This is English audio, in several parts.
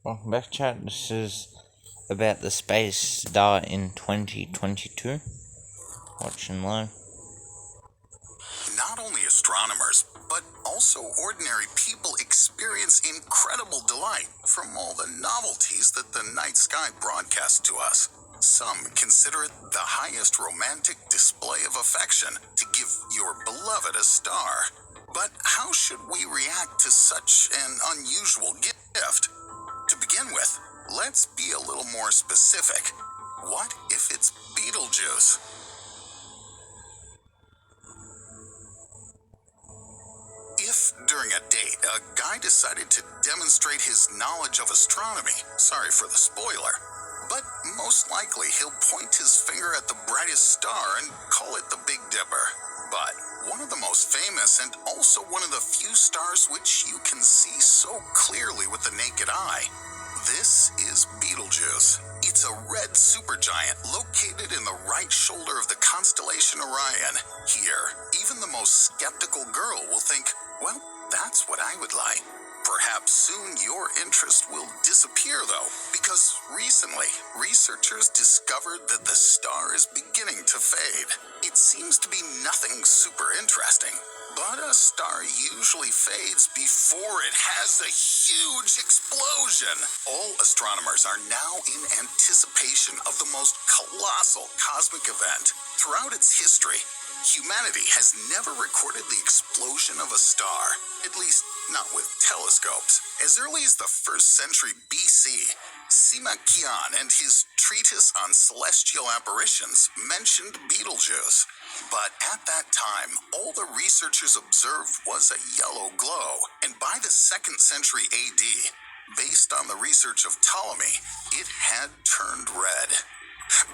Welcome back, chat. This is about the space star in 2022. Watch and learn. Not only astronomers, but also ordinary people experience incredible delight from all the novelties that the night sky broadcasts to us. Some consider it the highest romantic display of affection to give your beloved a star. But how should we react to such an unusual gift? To begin with, let's be a little more specific. What if it's Betelgeuse? If, during a date, a guy decided to demonstrate his knowledge of astronomy, sorry for the spoiler, but most likely he'll point his finger at the brightest star and call it the Big Dipper. But one of the most famous and also one of the few stars which you can see so clearly with the naked eye, this is Betelgeuse. It's a red supergiant located in the right shoulder of the constellation Orion. Here, even the most skeptical girl will think, well, that's what I would like. Perhaps soon your interest will disappear, though, because recently, researchers discovered that the star is beginning to fade. It seems to be nothing super interesting, but a star usually fades before it has a huge explosion. All astronomers are now in anticipation of the most colossal cosmic event. Throughout its history, humanity has never recorded the explosion of a star, at least not with telescopes. As early as the 1st century BC, Sima Qian and his treatise on celestial apparitions mentioned Betelgeuse. But at that time, all the researchers observed was a yellow glow, and by the 2nd century AD, based on the research of Ptolemy, it had turned red.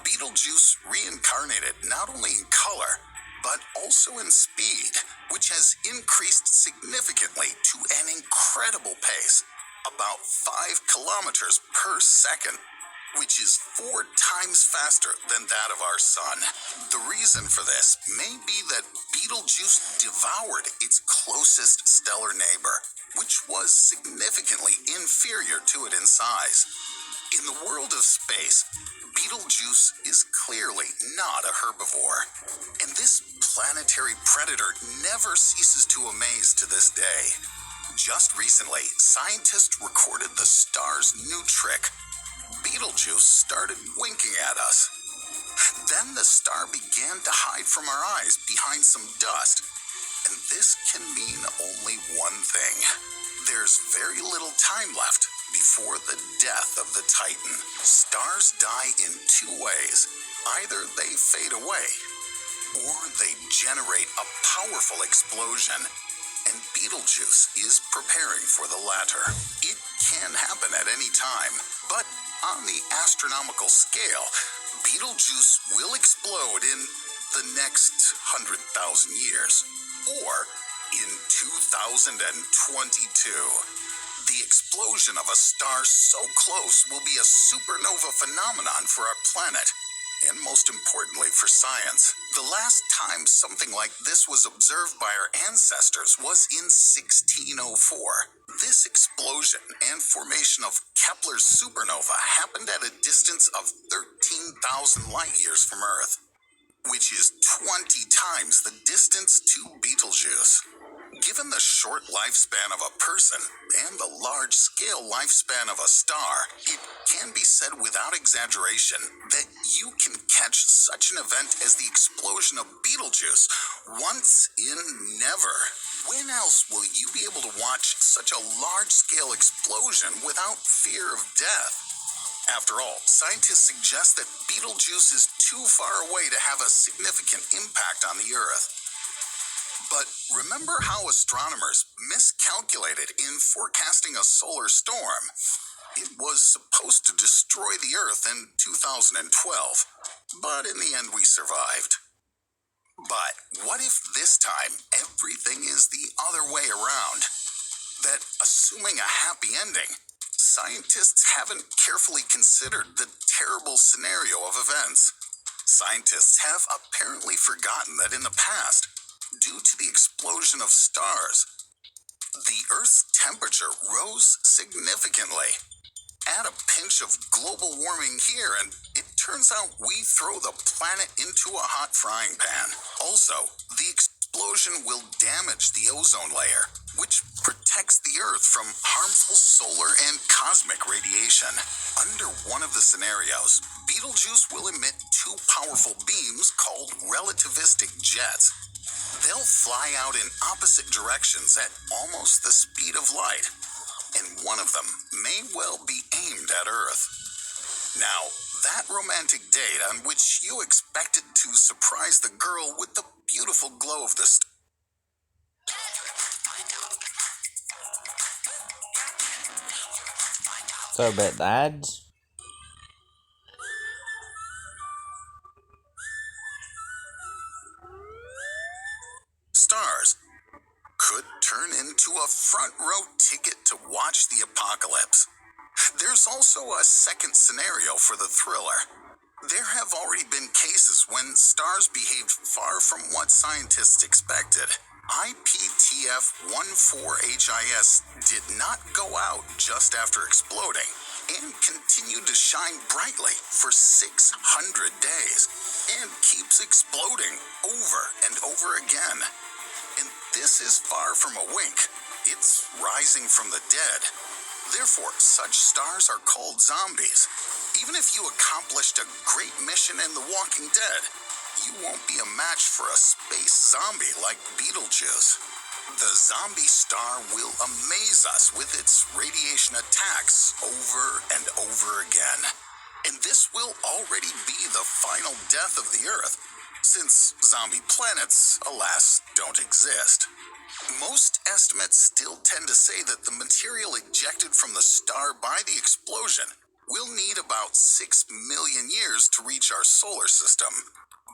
Betelgeuse reincarnated not only in color, but also in speed, which has increased significantly to an incredible pace, about 5 kilometers per second, which is 4 times faster than that of our sun. The reason for this may be that Betelgeuse devoured its closest stellar neighbor, which was significantly inferior to it in size. In the world of space, Betelgeuse is clearly not a herbivore, and this planetary predator never ceases to amaze to this day. Just recently, scientists recorded the star's new trick. Betelgeuse started winking at us. Then the star began to hide from our eyes behind some dust, and this can mean only one thing. There's very little time left before the death of the Titan. Stars die in 2 ways. Either they fade away, or they generate a powerful explosion, and Betelgeuse is preparing for the latter. It can happen at any time, but on the astronomical scale, Betelgeuse will explode in the next 100,000 years, or in 2022. The explosion of a star so close will be a supernova phenomenon for our planet, and most importantly for science. The last time something like this was observed by our ancestors was in 1604. This explosion and formation of Kepler's supernova happened at a distance of 13,000 light years from Earth, which is 20 times the distance to Betelgeuse. Given the short lifespan of a person and the large-scale lifespan of a star, it can be said without exaggeration that you can catch such an event as the explosion of Betelgeuse once in never. When else will you be able to watch such a large-scale explosion without fear of death? After all, scientists suggest that Betelgeuse is too far away to have a significant impact on the Earth. But remember how astronomers miscalculated in forecasting a solar storm? It was supposed to destroy the Earth in 2012, but in the end we survived. But what if this time everything is the other way around? That assuming a happy ending, scientists haven't carefully considered the terrible scenario of events. Scientists have apparently forgotten that in the past, due to the explosion of stars, the Earth's temperature rose significantly. Add a pinch of global warming here, and it turns out we throw the planet into a hot frying pan. Also, the explosion will damage the ozone layer, which protects the Earth from harmful solar and cosmic radiation. Under one of the scenarios, Betelgeuse will emit two powerful beams called relativistic jets. They'll fly out in opposite directions at almost the speed of light, and one of them may well be aimed at Earth. Now, that romantic date on which you expected to surprise the girl with the beautiful glow of the stars. So about the ads. Stars could turn into a front row ticket to watch the apocalypse. There's also a second scenario for the thriller. There have already been cases when stars behaved far from what scientists expected. IPTF-14HIS did not go out just after exploding and continued to shine brightly for 600 days and keeps exploding over and over again. And this is far from a wink. It's rising from the dead. Therefore, such stars are called zombies. Even if you accomplished a great mission in The Walking Dead, you won't be a match for a space zombie like Betelgeuse. The zombie star will amaze us with its radiation attacks over and over again. And this will already be the final death of the Earth, since zombie planets, alas, don't exist. Most estimates still tend to say that the material ejected from the star by the explosion will need about 6 million years to reach our solar system.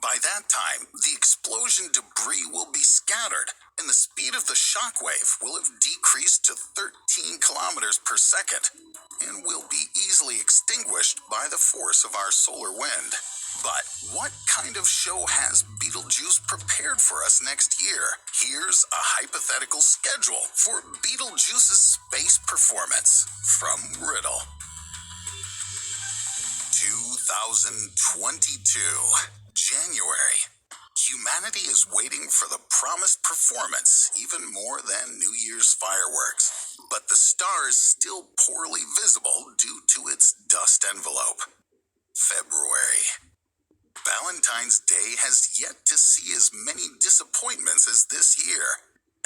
By that time, the explosion debris will be scattered, and the speed of the shockwave will have decreased to 13 kilometers per second, and will be easily extinguished by the force of our solar wind. But what kind of show has Betelgeuse prepared for us next year? Here's a hypothetical schedule for Betelgeuse's space performance from Riddle. 2022, January. Humanity is waiting for the promised performance even more than New Year's fireworks, but the star is still poorly visible due to its dust envelope. February. Valentine's Day has yet to see as many disappointments as this year.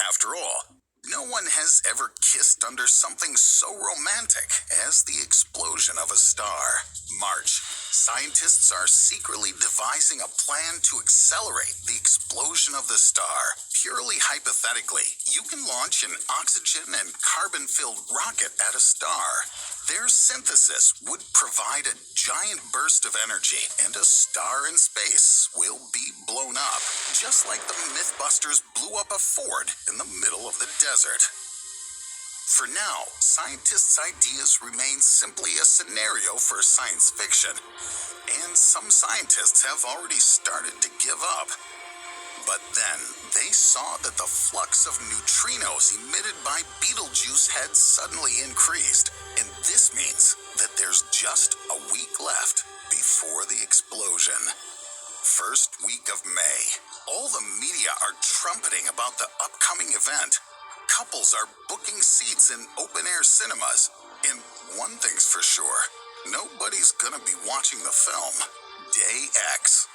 After all, no one has ever kissed under something so romantic as the explosion of a star. March. Scientists are secretly devising a plan to accelerate the explosion of the star. Purely hypothetically, you can launch an oxygen and carbon-filled rocket at a star. Their synthesis would provide a giant burst of energy, and a star in space will be blown up, just like the Mythbusters blew up a Ford in the middle of the desert. For now, scientists' ideas remain simply a scenario for science fiction, and some scientists have already started to give up. But then, they saw that the flux of neutrinos emitted by Betelgeuse had suddenly increased, and this means that there's just a week left before the explosion. First week of May. All the media are trumpeting about the upcoming event. Couples are booking seats in open-air cinemas, and one thing's for sure, nobody's gonna be watching the film. Day X,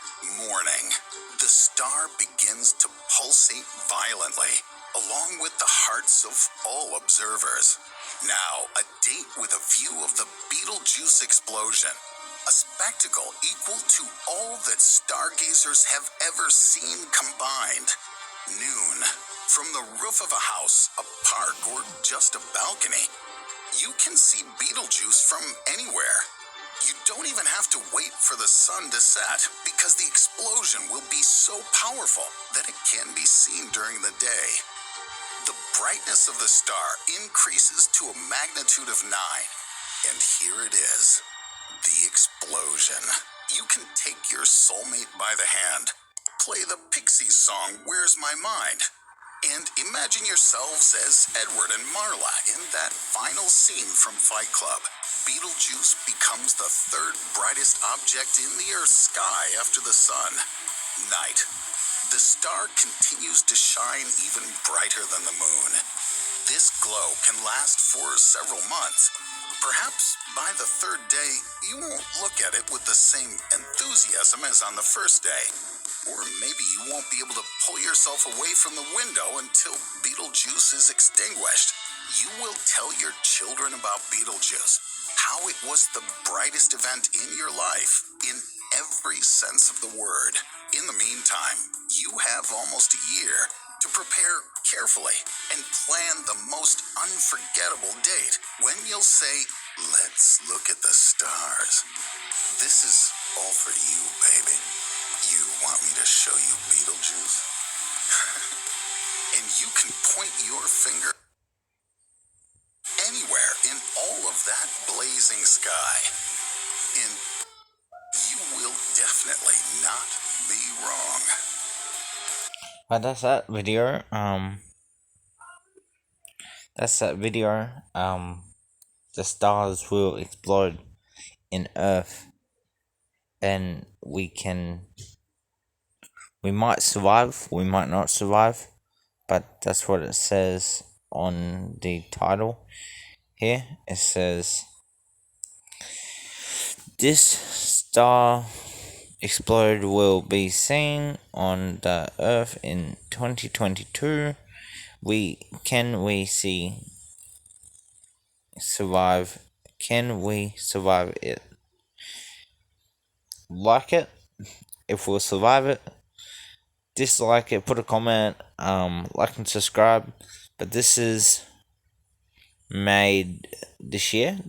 morning. The star begins to pulsate violently, along with the hearts of all observers. Now, a date with a view of the Betelgeuse explosion, a spectacle equal to all that stargazers have ever seen combined. Noon. From the roof of a house, a park, or just a balcony, you can see Betelgeuse from anywhere. You don't even have to wait for the sun to set, because the explosion will be so powerful that it can be seen during the day. The brightness of the star increases to a magnitude of 9, and here it is, the explosion. You can take your soulmate by the hand, play the Pixies song, Where's My Mind, And imagine yourselves as Edward and Marla in that final scene from Fight Club. Beetlejuice becomes the third brightest object in the Earth's sky after the sun. Night. The star continues to shine even brighter than the moon. This glow can last for several months. Perhaps by the third day, you won't look at it with the same enthusiasm as on the first day. Or maybe you won't be able to pull yourself away from the window until Beetlejuice is extinguished. You will tell your children about Beetlejuice, how it was the brightest event in your life, in every sense of the word. In the meantime, you have almost a year to prepare carefully and plan the most unforgettable date when you'll say, "Let's look at the stars." This is all for you, baby. You want me to show you Beetlejuice? And you can point your finger anywhere in all of that blazing sky. And you will definitely not be wrong. But that's that video. The stars will explode in Earth, and we might survive, we might not survive, but that's what it says on the title here. It says, this star explode will be seen on the Earth in 2022. Can we survive it? Like it if we'll survive it. Dislike it, put a comment, like and subscribe. But this was made this year.